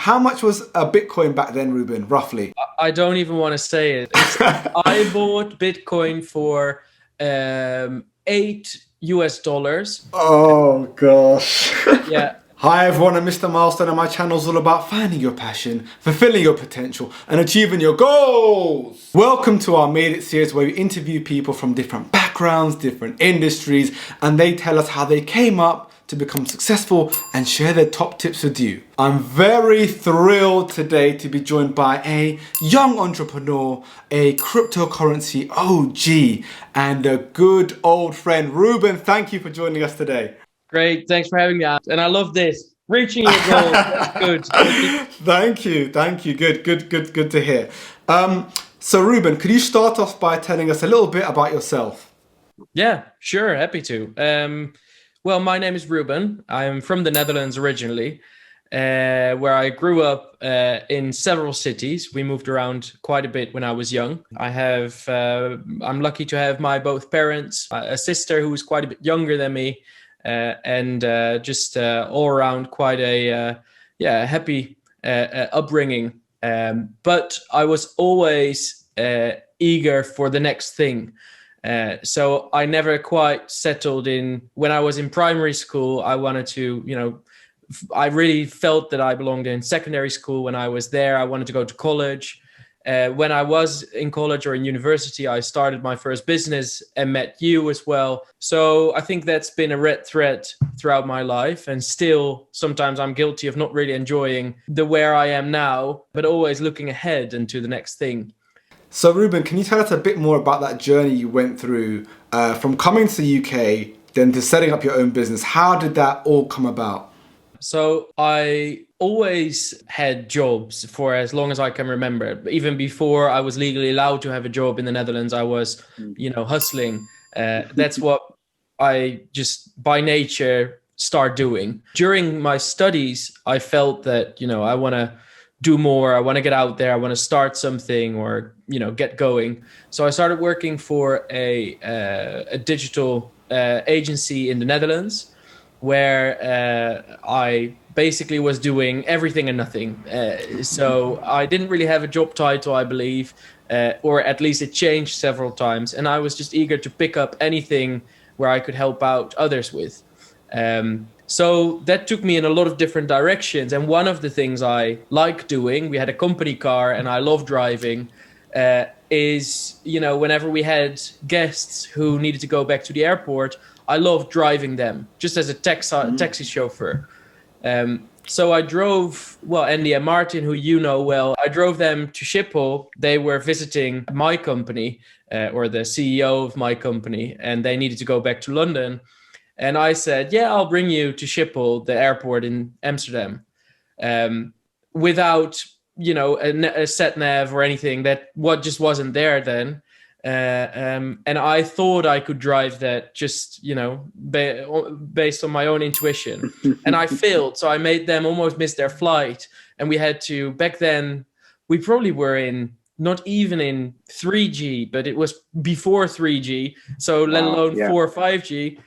How much was a Bitcoin back then, Ruben, roughly? I don't even want to say it. I bought Bitcoin for $8. Oh gosh. Yeah, Hi everyone, I'm Mr. Milestone and my channel is all about finding your passion, fulfilling your potential and achieving your goals. Welcome to our Made It series where we interview people from different backgrounds, different industries, and they tell us how they came up to become successful and share their top tips with you. I'm very thrilled today to be joined by a young entrepreneur, a cryptocurrency OG, and a good old friend. Ruben, thank you for joining us today. great. Thanks for having me out. And I love this. Reaching your goals. That's good. Thank you, thank you. Good to hear. So Ruben, could you start off by telling us a little bit about yourself? Yeah, sure. Happy to. Well, my name is Ruben. I'm from the Netherlands originally, where I grew up in several cities. We moved around quite a bit when I was young. I'm lucky to have my both parents, a sister who is quite a bit younger than me, and just all around quite a happy upbringing. But I was always eager for the next thing. So I never quite settled in. When I was in primary school, I wanted to, I really felt that I belonged in secondary school. When I was there, I wanted to go to college. When I was in college or in university, I started my first business and met you as well. So I think that's been a red thread throughout my life. And still, sometimes I'm guilty of not really enjoying the where I am now, but always looking ahead and to the next thing. So Ruben, can you tell us a bit more about that journey you went through from coming to the UK, then to setting up your own business? How did that all come about? So I always had jobs for as long as I can remember. Even before I was legally allowed to have a job in the Netherlands, I was, hustling. That's what I just by nature start doing. During my studies, I felt that, I want to do more. I want to get out there. I want to start something or, get going. So I started working for a digital agency in the Netherlands, where I basically was doing everything and nothing. So I didn't really have a job title, I believe, or at least it changed several times. And I was just eager to pick up anything where I could help out others with. So that took me in a lot of different directions. And one of the things I like doing, we had a company car and I love driving, is, whenever we had guests who needed to go back to the airport, I loved driving them just as a taxi chauffeur. So I drove, Andy and Martin, who you know well, I drove them to Schiphol. They were visiting my company or the CEO of my company, and they needed to go back to London. And I said, yeah, I'll bring you to Schiphol, the airport in Amsterdam, without, a sat nav or anything. What just wasn't there then. And I thought I could drive that just, based on my own intuition. And I failed. So I made them almost miss their flight. And we had to, back then, we probably were not even in 3G, but it was before 3G. So let alone 4 or 5G.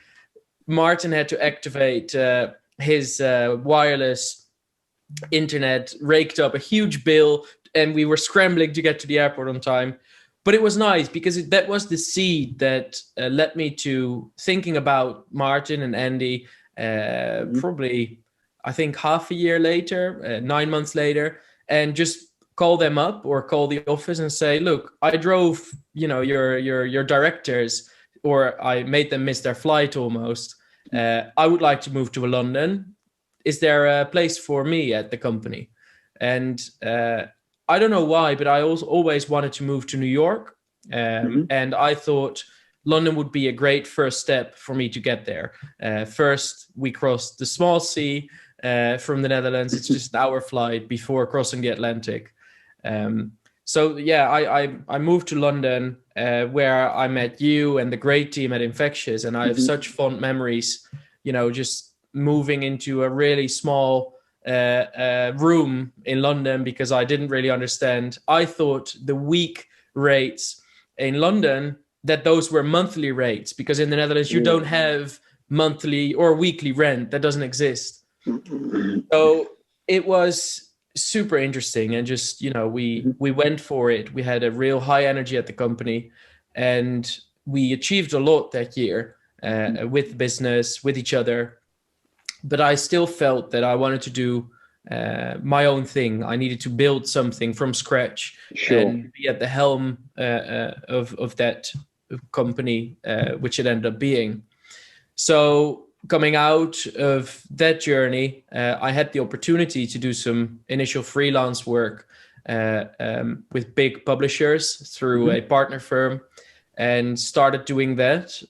Martin had to activate his wireless internet, raked up a huge bill, and we were scrambling to get to the airport on time. But it was nice because that was the seed that led me to thinking about Martin and Andy probably, I think, half a year later, 9 months later, and just call them up or call the office and say, look, I drove, your directors, or I made them miss their flight almost. I would like to move to London. Is there a place for me at the company? And I don't know why, but I also always wanted to move to New York. And I thought London would be a great first step for me to get there. First, we crossed the small sea from the Netherlands. It's just an hour flight before crossing the Atlantic. I moved to London, where I met you and the great team at Infectious, and I have such fond memories, just moving into a really small room in London because I didn't really understand. I thought the week rates in London, that those were monthly rates, because in the Netherlands you don't have monthly or weekly rent. That doesn't exist. So it was super interesting. And just, Mhm. we went for it. We had a real high energy at the company, and we achieved a lot that year, with business, with each other. But I still felt that I wanted to do my own thing. I needed to build something from scratch Sure. and be at the helm of that company, which it ended up being. So coming out of that journey, I had the opportunity to do some initial freelance work with big publishers through a partner firm, and started doing that.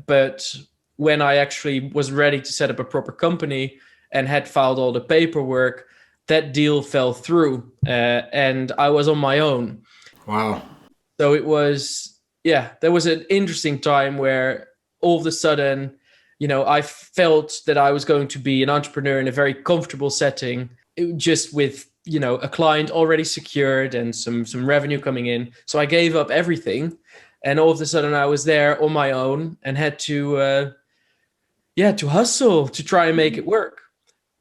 But when I actually was ready to set up a proper company and had filed all the paperwork, that deal fell through, and I was on my own. Wow. So it was, yeah, there was an interesting time where all of a sudden, I felt that I was going to be an entrepreneur in a very comfortable setting, just with, a client already secured and some revenue coming in. So I gave up everything, and all of a sudden I was there on my own and had to, to hustle to try and make it work.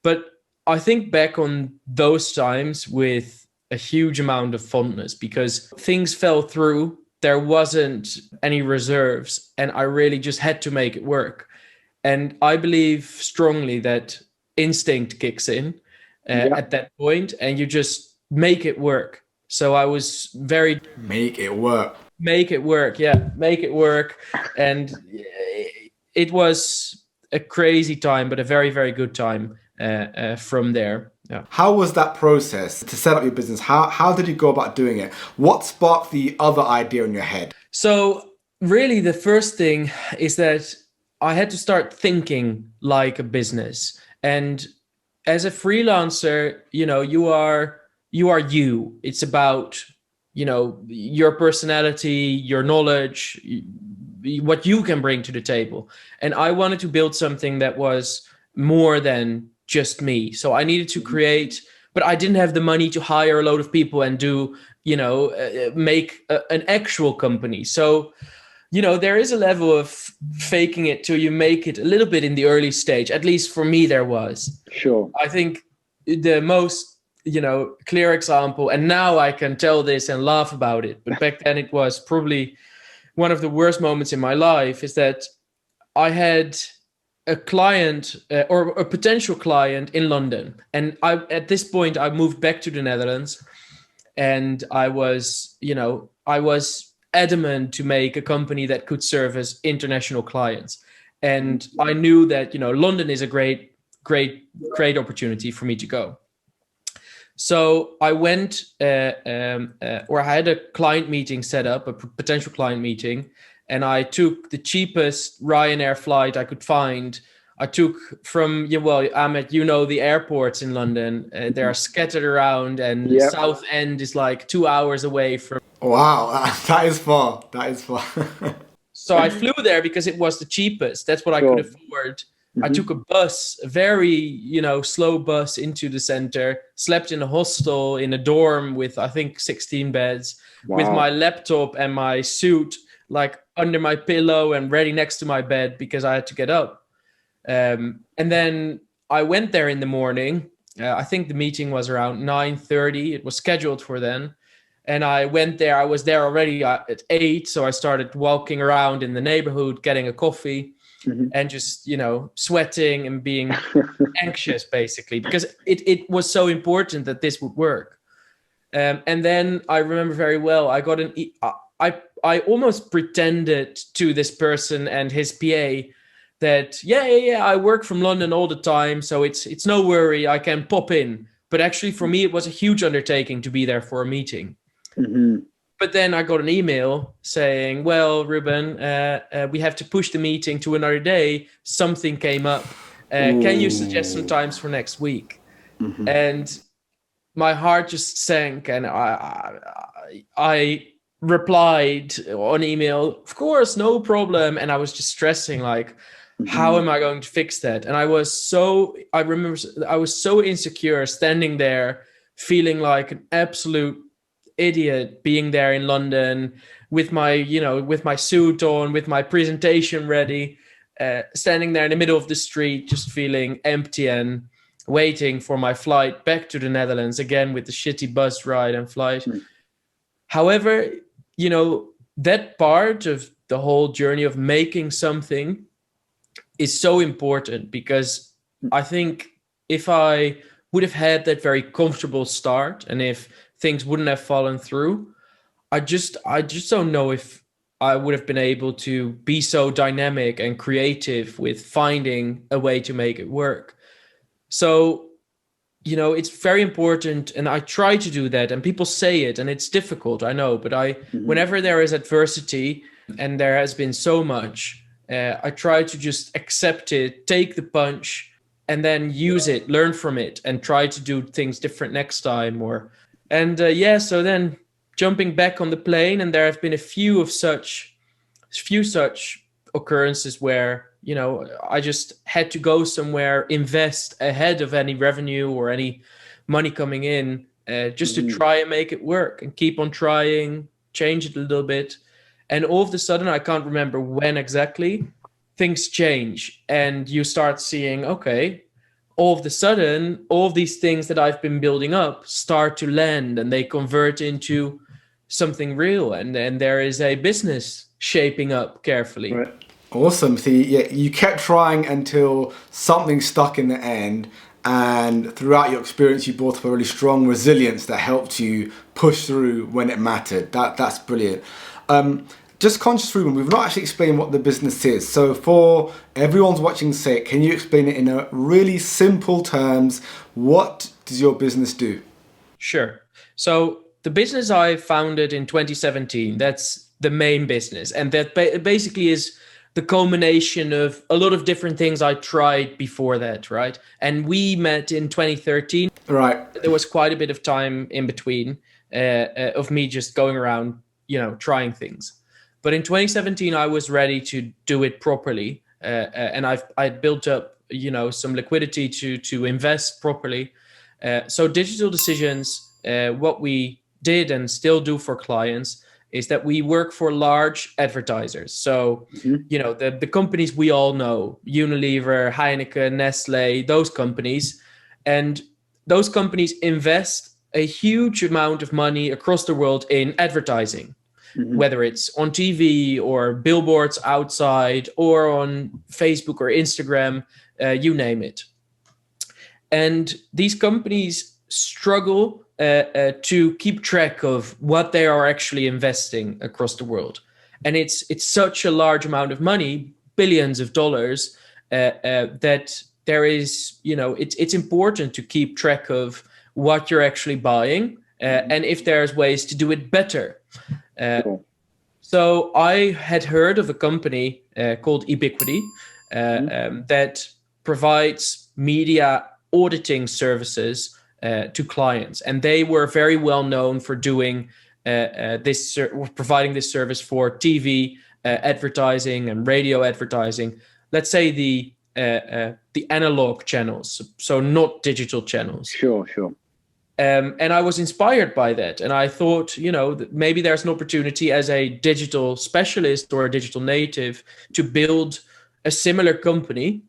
But I think back on those times with a huge amount of fondness, because things fell through. There wasn't any reserves, and I really just had to make it work. And I believe strongly that instinct kicks in at that point, and you just make it work. So I was very Make it work. make it work, yeah, make it work. And it was a crazy time, but a very, very good time from there. Yeah. How was that process to set up your business? How did you go about doing it? What sparked the other idea in your head? So really the first thing is that I had to start thinking like a business. And as a freelancer, you are you. It's about, your personality, your knowledge, what you can bring to the table. And I wanted to build something that was more than just me. So I needed to create, but I didn't have the money to hire a load of people and do, make an actual company. So, there is a level of faking it till you make it a little bit in the early stage. At least for me, there was. Sure. I think the most, clear example, and now I can tell this and laugh about it, but back then it was probably one of the worst moments in my life, is that I had a client or a potential client in London. And at this point, I moved back to the Netherlands, and I was adamant to make a company that could service international clients. And I knew that, London is a great opportunity for me to go. So I went, or I had a client meeting set up, a potential client meeting, and I took the cheapest Ryanair flight I could find. I took from, Ahmed, the airports in London. They are scattered around, and South End is like 2 hours away from. Wow, that is far. That is far. So I flew there because it was the cheapest. That's what I could afford. I took a bus, a very, slow bus into the center, slept in a hostel in a dorm with, I think, 16 beds, with my laptop and my suit like under my pillow and ready next to my bed because I had to get up. And then I went there in the morning. I think the meeting was around 9:30. It was scheduled for then. And I went there. I was there already at 8. So I started walking around in the neighborhood, getting a coffee. And just, sweating and being anxious, basically, because it was so important that this would work. And then I remember very well, I got I almost pretended to this person and his PA that, I work from London all the time, so it's no worry, I can pop in. But actually, for me, it was a huge undertaking to be there for a meeting. But then I got an email saying, well, Ruben, we have to push the meeting to another day. Something came up. Can you suggest some times for next week? And my heart just sank. And I replied on email, of course, no problem. And I was just stressing, like, how am I going to fix that? And I remember I was so insecure standing there, feeling like an absolute idiot, being there in London with my suit on, with my presentation ready, standing there in the middle of the street, just feeling empty and waiting for my flight back to the Netherlands again with the shitty bus ride and flight. However, that part of the whole journey of making something is so important, because I think if I would have had that very comfortable start, and if things wouldn't have fallen through, I just don't know if I would have been able to be so dynamic and creative with finding a way to make it work. So, it's very important, and I try to do that, and people say it, and it's difficult, I know, but whenever there is adversity, and there has been so much, I try to just accept it, take the punch, and then use it, learn from it, and try to do things different next time. So then jumping back on the plane, and there have been a few such occurrences where I just had to go somewhere, invest ahead of any revenue or any money coming in, just to try and make it work and keep on trying, change it a little bit. And all of a sudden, I can't remember when exactly, things change, and you start seeing, okay, all of a sudden, all of these things that I've been building up start to land, and they convert into something real, and there is a business shaping up carefully. Right. Awesome. See, yeah, you kept trying until something stuck in the end, and throughout your experience, you built up a really strong resilience that helped you push through when it mattered. That's brilliant. Just conscious, Ruben, we've not actually explained what the business is. So for everyone's watching say, can you explain it in a really simple terms? What does your business do? Sure. So the business I founded in 2017, that's the main business. And that basically is the culmination of a lot of different things I tried before that, right? And we met in 2013. Right. There was quite a bit of time in between of me just going around, trying things. But in 2017, I was ready to do it properly. And I'd built up, some liquidity to invest properly. So Digital Decisions, what we did and still do for clients is that we work for large advertisers. So, the companies we all know, Unilever, Heineken, Nestle, those companies. And those companies invest a huge amount of money across the world in advertising, whether it's on TV or billboards outside or on Facebook or Instagram, you name it. And these companies struggle to keep track of what they are actually investing across the world. And it's such a large amount of money, billions of dollars, that there is, it's important to keep track of what you're actually buying, and if there's ways to do it better. So I had heard of a company called Ebiquity that provides media auditing services to clients, and they were very well known for doing providing this service for TV advertising and radio advertising. Let's say the analog channels, so not digital channels. Sure. And I was inspired by that, and I thought, that maybe there's an opportunity as a digital specialist or a digital native to build a similar company,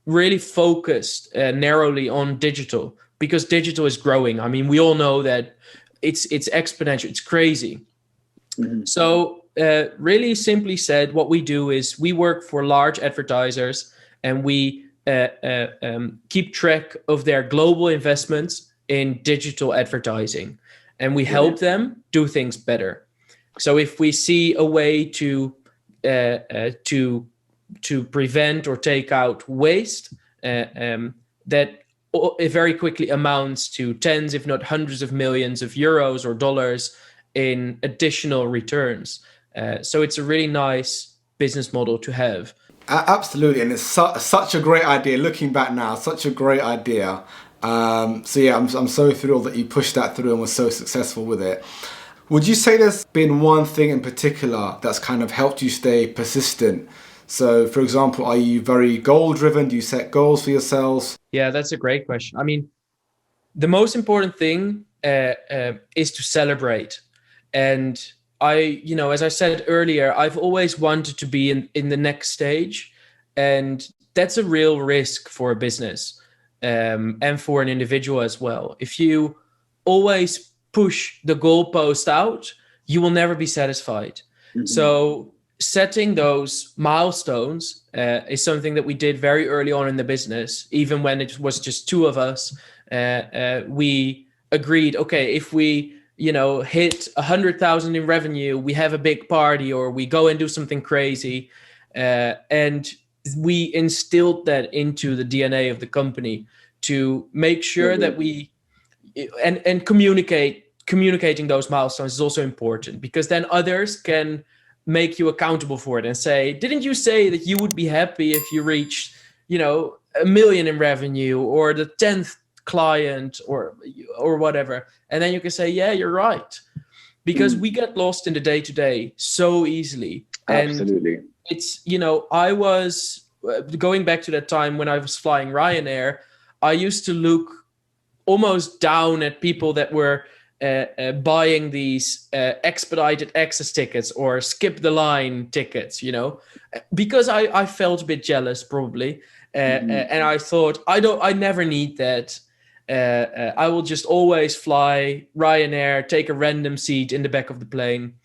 really focused narrowly on digital. Because digital is growing. I mean, we all know that it's exponential. It's crazy. So really simply said, what we do is we work for large advertisers, and we keep track of their global investments in digital advertising, and we help them do things better. So if we see a way to prevent or take out waste, that it very quickly amounts to tens, if not hundreds of millions of euros or dollars in additional returns. So it's a really nice business model to have. Absolutely, and it's such a great idea. Looking back now, such a great idea. So yeah, I'm so thrilled that you pushed that through and was so successful with it. Would you say there's been one thing in particular that's kind of helped you stay persistent? So, for example, are you very goal-driven? Do you set goals for yourselves? Yeah, that's a great question. I mean, the most important thing is to celebrate. And as I said earlier, I've always wanted to be in the next stage. And that's a real risk for a business. and for an individual as well. If you always push the goalpost out, you will never be satisfied. So setting those milestones is something that we did very early on in the business. Even when it was just two of us, we agreed, okay, if we hit 100,000 in revenue, we have a big party, or we go and do something crazy. And we instilled that into the DNA of the company to make sure that we and communicating those milestones is also important, because then others can make you accountable for it and say, didn't you say that you would be happy if you reached, 1 million in revenue, or the 10th client, or whatever? And then you can say, yeah, you're right. Because we get lost in the day-to-day so easily. Absolutely. And it's, I was going back to that time when I was flying Ryanair, I used to look almost down at people that were buying these expedited access tickets or skip the line tickets, because I felt a bit jealous probably. And I thought, I never need that. I will just always fly Ryanair, take a random seat in the back of the plane.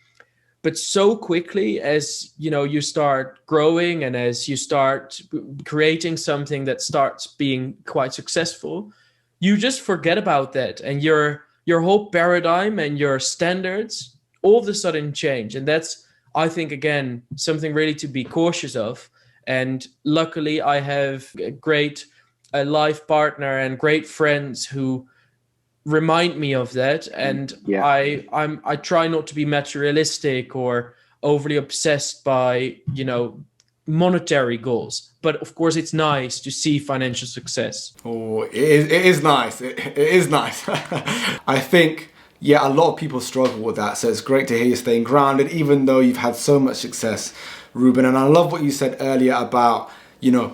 But so quickly as, you start growing and as you start creating something that starts being quite successful, you just forget about that. And your whole paradigm and your standards all of a sudden change. And that's, I think, again, something really to be cautious of. And luckily I have a great life partner and great friends who remind me of that. And I try not to be materialistic or overly obsessed by monetary goals, but of course it's nice to see financial success. Oh, it is nice. It is nice. I think, a lot of people struggle with that, so it's great to hear you staying grounded even though you've had so much success, Ruben. And I love what you said earlier about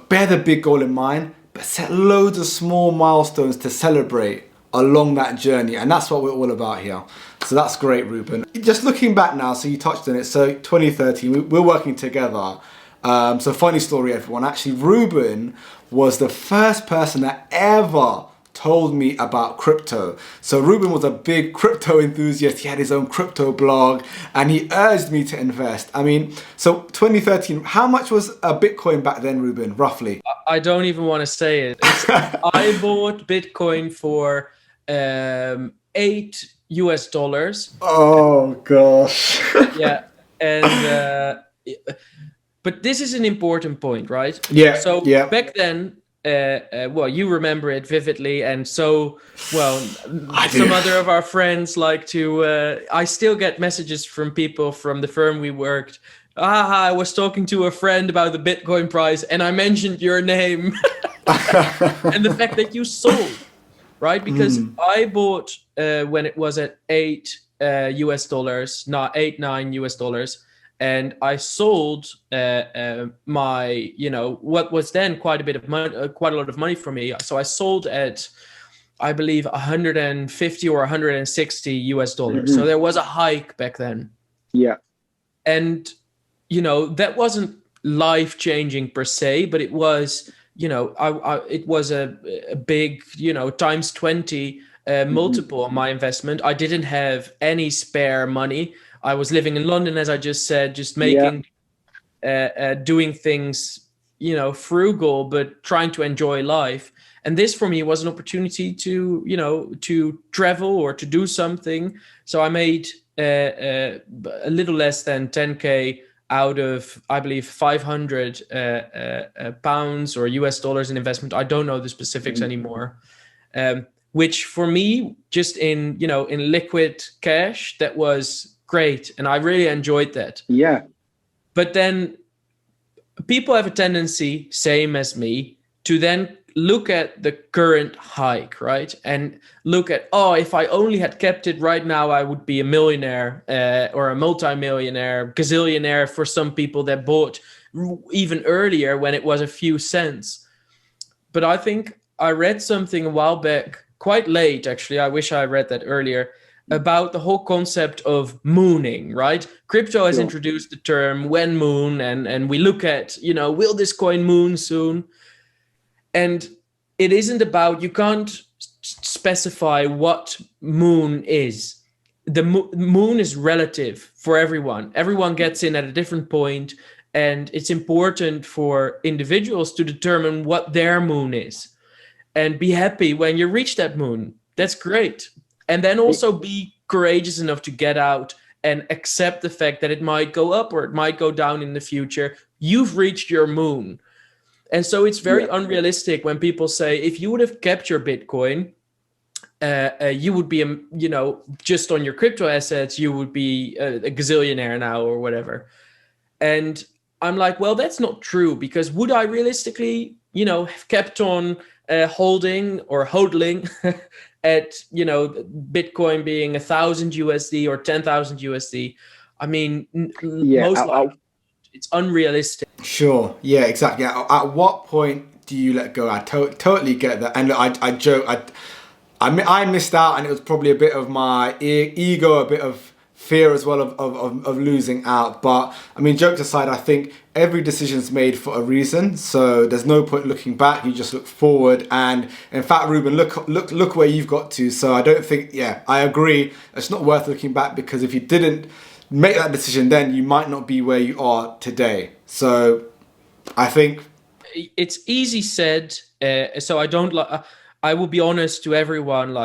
bear the big goal in mind, but set loads of small milestones to celebrate along that journey. And that's what we're all about here. So that's great, Ruben. Just looking back now, so you touched on it. So 2013, we're working together. So funny story, everyone. Actually, Ruben was the first person that ever told me about crypto. So Ruben was a big crypto enthusiast. He had his own crypto blog and he urged me to invest. I mean, so 2013, how much was a Bitcoin back then, Ruben, roughly? I don't even want to say it. I bought Bitcoin for $8. Oh gosh. Yeah. And but this is an important point, right? Yeah. So back then, you remember it vividly, and so some other of our friends like to. I still get messages from people from the firm we worked. I was talking to a friend about the Bitcoin price, and I mentioned your name and the fact that you sold, right? Because I bought when it was at $8 not $9 and I sold my, what was then quite a bit of money, quite a lot of money for me. So I sold at, I believe, 150 or 160 US dollars. So there was a hike back then. Yeah. And, that wasn't life changing per se, but it was, it was a big, times 20 multiple on my investment. I didn't have any spare money. I was living in London, as I just said, just making, doing things, frugal, but trying to enjoy life. And this for me was an opportunity to, to travel or to do something. So I made a little less than 10K out of, I believe, 500 pounds or US dollars in investment. I don't know the specifics anymore. Which for me, just in, in liquid cash, that was great. And I really enjoyed that. Yeah. But then people have a tendency, same as me, to then look at the current hike, right? And look at, if I only had kept it right now, I would be a millionaire or a multimillionaire, gazillionaire for some people that bought even earlier when it was a few cents. But I think I read something a while back, quite late, actually. I wish I read that earlier, about the whole concept of mooning, right? Crypto has introduced the term when moon, and we look at, will this coin moon soon? And it isn't about, you can't specify what moon is. The moon is relative for everyone. Everyone gets in at a different point, and it's important for individuals to determine what their moon is and be happy when you reach that moon. That's great. And then also be courageous enough to get out and accept the fact that it might go up or it might go down in the future. You've reached your moon. And so it's very unrealistic when people say, if you would have kept your Bitcoin, you would be, just on your crypto assets, you would be a gazillionaire now or whatever. And I'm like, well, that's not true, because would I realistically, have kept on holding or hodling at, Bitcoin being 1,000 USD or 10,000 USD? I mean, most likely it's unrealistic. Sure. Yeah, exactly. At what point do you let go? I totally get that. And I joke, I missed out, and it was probably a bit of my ego, a bit of fear as well of losing out. But I mean, jokes aside, I think every decision's made for a reason. So there's no point looking back. You just look forward. And in fact, Ruben, look where you've got to. So I don't think, I agree. It's not worth looking back, because if you didn't make that decision then, you might not be where you are today. So I think it's easy said. So I will be honest to everyone.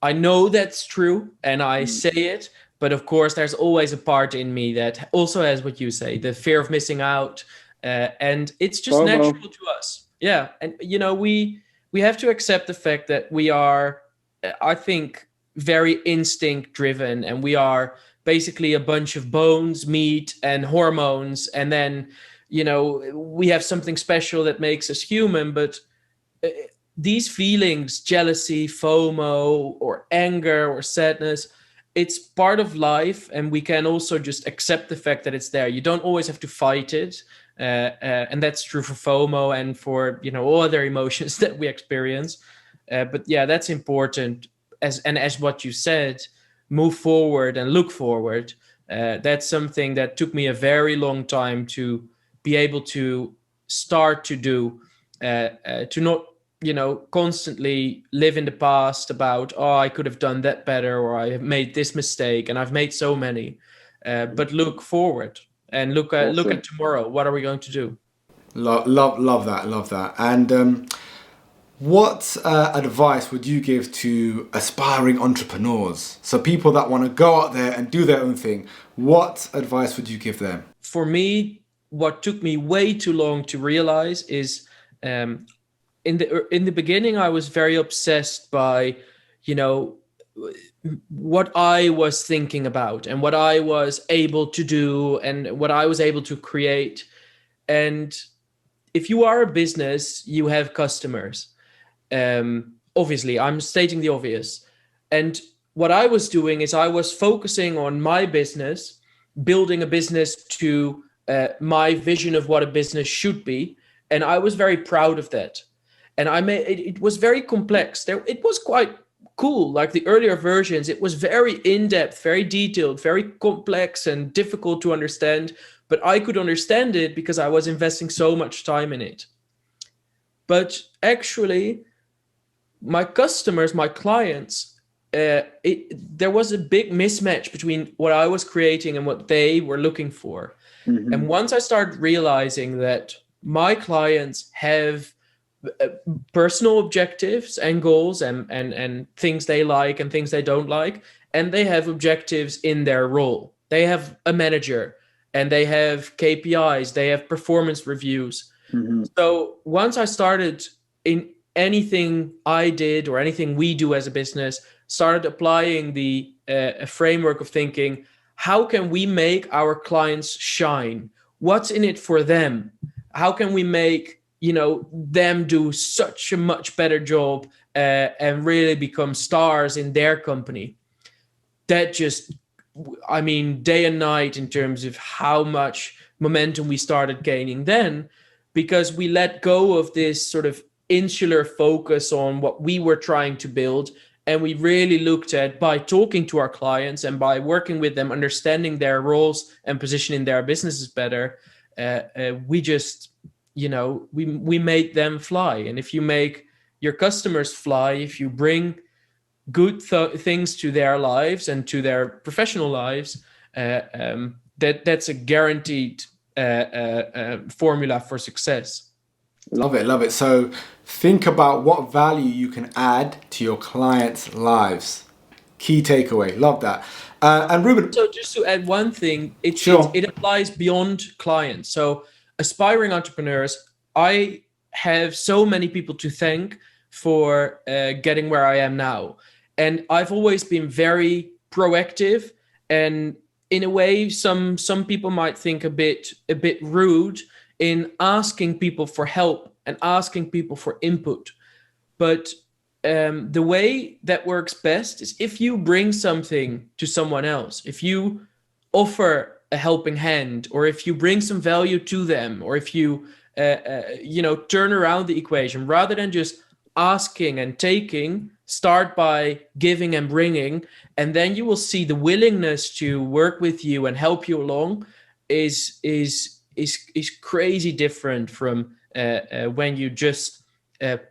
I know that's true, and I say it, but of course, there's always a part in me that also has what you say, the fear of missing out, and it's just natural to us. Yeah, and we have to accept the fact that we are, I think, very instinct driven, and we are basically a bunch of bones, meat, and hormones, and then we have something special that makes us human. But these feelings, jealousy, FOMO, or anger, or sadness, it's part of life, and we can also just accept the fact that it's there. You don't always have to fight it, and that's true for FOMO and for all other emotions that we experience. But yeah, that's important. As what you said, move forward and look forward. That's something that took me a very long time to be able to start to do, to not constantly live in the past about, I could have done that better, or I have made this mistake, and I've made so many, but look forward and look at tomorrow. What are we going to do? love that. And what advice would you give to aspiring entrepreneurs? So people that want to go out there and do their own thing, what advice would you give them? For me, what took me way too long to realize is, in the beginning, I was very obsessed by, what I was thinking about and what I was able to do and what I was able to create. And if you are a business, you have customers. Obviously, I'm stating the obvious. And what I was doing is I was focusing on my business, building a business to my vision of what a business should be. And I was very proud of that. And it was very complex. It was quite cool. Like the earlier versions, it was very in-depth, very detailed, very complex and difficult to understand. But I could understand it because I was investing so much time in it. But actually, my customers, my clients, there was a big mismatch between what I was creating and what they were looking for. Mm-hmm. And once I started realizing that my clients have personal objectives and goals and things they like and things they don't like, and they have objectives in their role. They have a manager and they have KPIs, they have performance reviews. Mm-hmm. So once I started in anything I did or anything we do as a business, started applying the framework of thinking, how can we make our clients shine? What's in it for them? How can we make them do such a much better job and really become stars in their company? That just, day and night in terms of how much momentum we started gaining then, because we let go of this sort of insular focus on what we were trying to build. And we really looked at, by talking to our clients and by working with them, understanding their roles and positioning their businesses better, we just, we made them fly. And if you make your customers fly, if you bring good things to their lives and to their professional lives, that's a guaranteed formula for success. Love it, love it. So think about what value you can add to your clients' lives. Key takeaway. Love that. And Ruben. So just to add one thing, Sure. it applies beyond clients. So aspiring entrepreneurs, I have so many people to thank for getting where I am now. And I've always been very proactive, and in a way, some people might think a bit rude in asking people for help and asking people for input. But the way that works best is if you bring something to someone else, if you offer a helping hand, or if you bring some value to them, or if you turn around the equation rather than just asking and taking. Start by giving and bringing, and then you will see the willingness to work with you and help you along is crazy different from when you just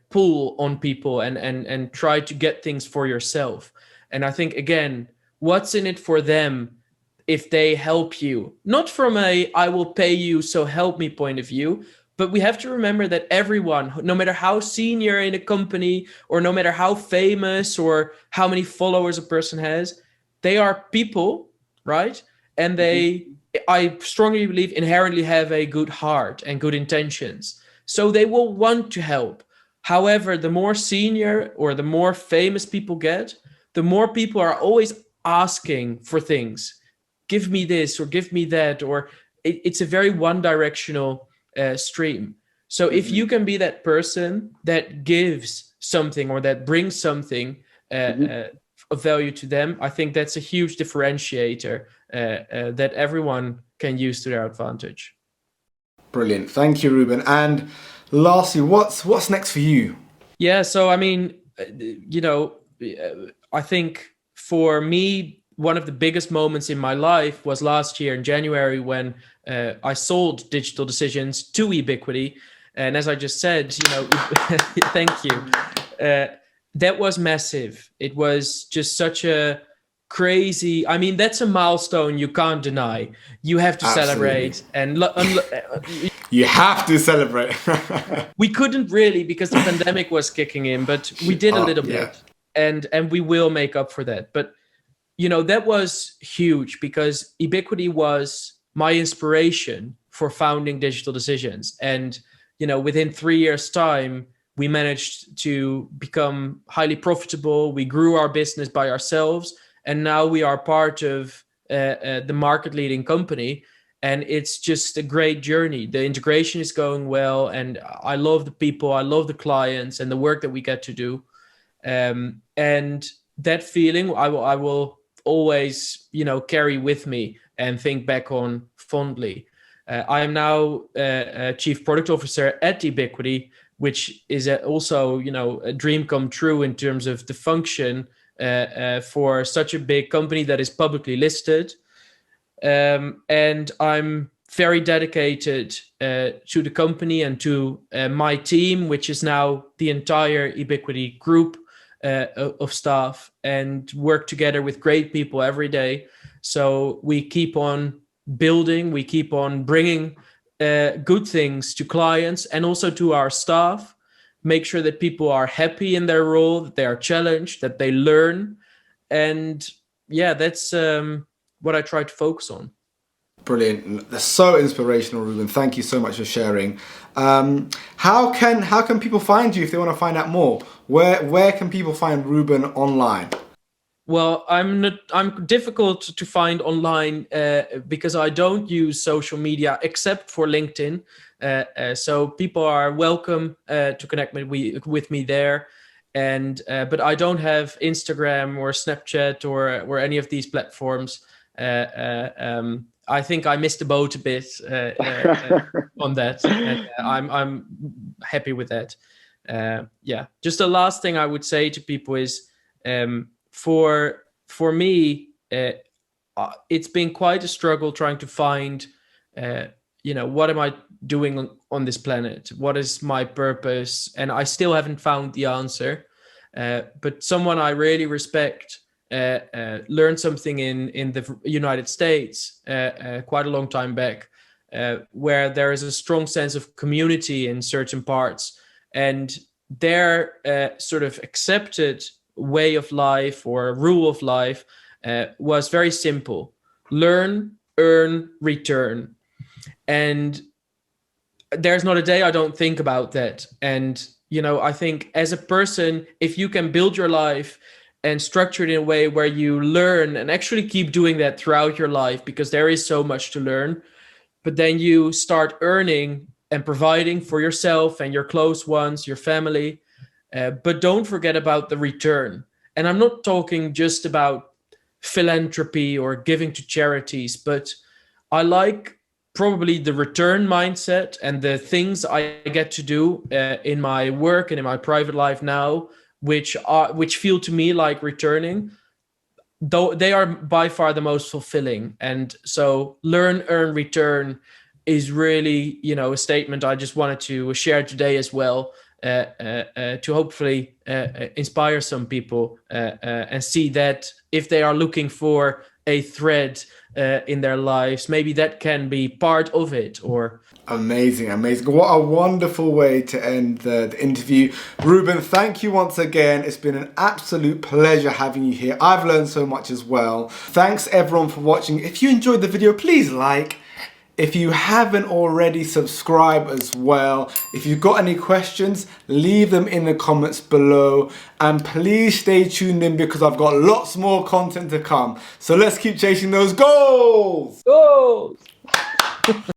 pull on people and try to get things for yourself. And I think, again, what's in it for them if they help you? Not from a I will pay you, so help me point of view, but we have to remember that everyone, no matter how senior in a company, or no matter how famous or how many followers a person has, they are people, right? And they, I strongly believe, inherently have a good heart and good intentions. So they will want to help. However, the more senior or the more famous people get, the more people are always asking for things. Give me this or give me that, or it's a very one-directional stream. So if you can be that person that gives something or that brings something of value to them, I think that's a huge differentiator that everyone can use to their advantage. Brilliant. Thank you, Ruben. And lastly, what's next for you? Yeah, so I mean, I think for me, one of the biggest moments in my life was last year in January when I sold Digital Decisions to Ebiquity. And as I just said, thank you. That was massive. It was just such a crazy, I mean, that's a milestone you can't deny. You have to celebrate. And you have to celebrate. We couldn't really, because the pandemic was kicking in, but we did a little bit. And we will make up for that. But that was huge, because Ebiquity was my inspiration for founding Digital Decisions. And, within 3 years' time, we managed to become highly profitable. We grew our business by ourselves. And now we are part of the market leading company. And it's just a great journey. The integration is going well. And I love the people. I love the clients and the work that we get to do. And that feeling I will always, carry with me and think back on fondly. I am now a Chief Product Officer at Ebiquity, which is also, a dream come true in terms of the function for such a big company that is publicly listed. And I'm very dedicated to the company and to my team, which is now the entire Ebiquity group of staff, and work together with great people every day. So we keep on building, we keep on bringing good things to clients and also to our staff, make sure that people are happy in their role, that they are challenged, that they learn. And yeah, that's what I try to focus on. Brilliant. That's so inspirational, Ruben. Thank you so much for sharing. How can people find you if they want to find out more? Where can people find Ruben online? Well, I'm difficult to find online because I don't use social media except for LinkedIn. So people are welcome to connect with me there. And but I don't have Instagram or Snapchat or any of these platforms. I think I missed the boat a bit on that, and I'm happy with that. Yeah, just the last thing I would say to people is, for me, it's been quite a struggle trying to find, what am I doing on this planet? What is my purpose? And I still haven't found the answer. But someone I really respect learned something in the United States quite a long time back, where there is a strong sense of community in certain parts, and their sort of accepted way of life or rule of life was very simple: learn, earn, return. And there's not a day I don't think about that. And I think as a person, if you can build your life and structure it in a way where you learn and actually keep doing that throughout your life, because there is so much to learn, but then you start earning and providing for yourself and your close ones, your family, but don't forget about the return. And I'm not talking just about philanthropy or giving to charities, but I like probably the return mindset and the things I get to do in my work and in my private life now, which feel to me like returning, though they are by far the most fulfilling. And so learn, earn, return is really, a statement I just wanted to share today as well, to hopefully inspire some people and see that if they are looking for a thread in their lives, maybe that can be part of it. Or amazing. What a wonderful way to end the interview. Ruben, thank you once again. It's been an absolute pleasure having you here. I've learned so much as well. Thanks everyone for watching. If you enjoyed the video, please like. If you haven't already, subscribe as well. If you've got any questions, leave them in the comments below. And please stay tuned in, because I've got lots more content to come. So let's keep chasing those goals! goals.